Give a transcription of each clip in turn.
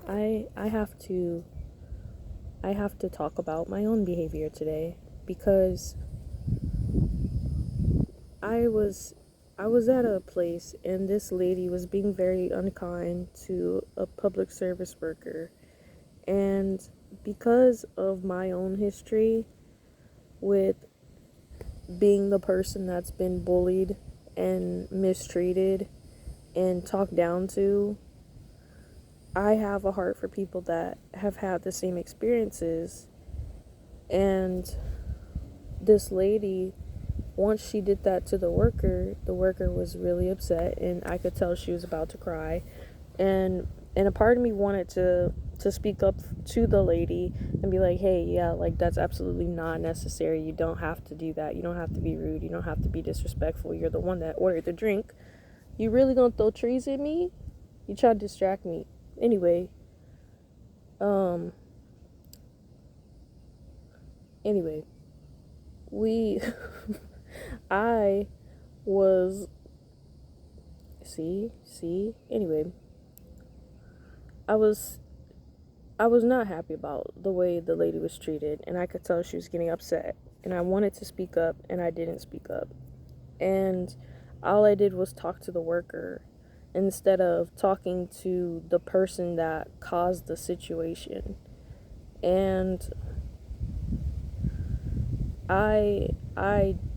I have to talk about my own behavior today because I was I was at a place and this lady was being very unkind to a public service worker, and because of my own history with being the person that's been bullied and mistreated and talked down to, I have a heart for people that have had the same experiences. And this lady, once she did that to the worker was really upset, and I could tell she was about to cry. And a part of me wanted to speak up to the lady and be like, hey, yeah, like that's absolutely not necessary. You don't have to do that. You don't have to be rude. You don't have to be disrespectful. You're the one that ordered the drink. You really gonna throw trees at me? You try to distract me. Anyway, um, anyway, we, I was, anyway, I was I was not happy about the way the lady was treated, and I could tell she was getting upset. And I wanted to speak up, and I didn't speak up. And all I did was talk to the worker instead of talking to the person that caused the situation. And I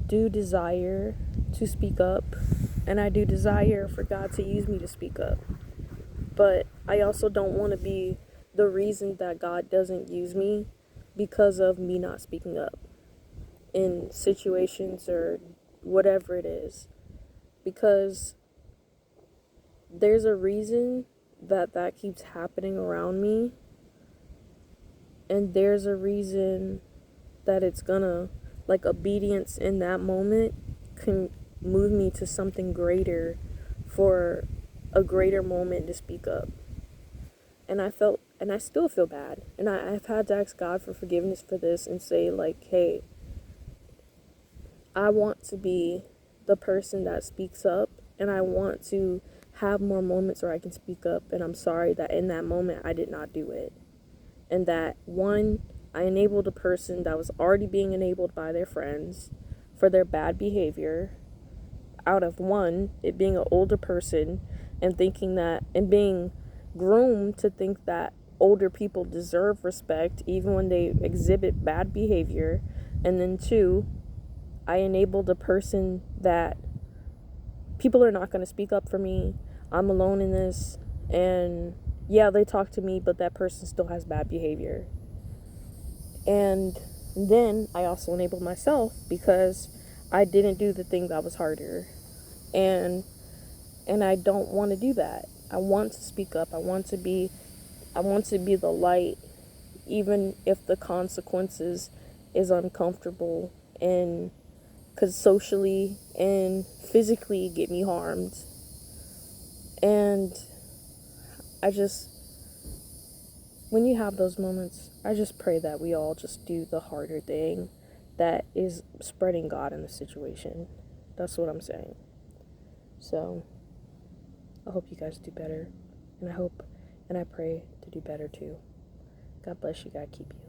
do desire to speak up, and I do desire for God to use me to speak up. But I also don't want to be the reason that God doesn't use me because of me not speaking up in situations or whatever it is. Because there's a reason that that keeps happening around me, and there's a reason that it's gonna, like, obedience in that moment can move me to something greater for a greater moment to speak up. And I still feel bad. And I've had to ask God for forgiveness for this and say, like, hey, I want to be the person that speaks up, and I want to have more moments where I can speak up. And I'm sorry that in that moment I did not do it. And that, one, I enabled a person that was already being enabled by their friends for their bad behavior, out of one, it being an older person and thinking that, and being groomed to think that older people deserve respect even when they exhibit bad behavior. And then two, I enabled a person that people are not going to speak up for me. I'm alone in this. And yeah, they talk to me, but that person still has bad behavior. And then I also enabled myself because I didn't do the thing that was harder. And I don't want to do that. I want to speak up. I want to be the light, even if the consequences is uncomfortable, and could socially and physically get me harmed. And I just, when you have those moments, I just pray that we all just do the harder thing that is spreading God in the situation. That's what I'm saying. So I hope you guys do better. And I hope and I pray to do better too. God bless you. God keep you.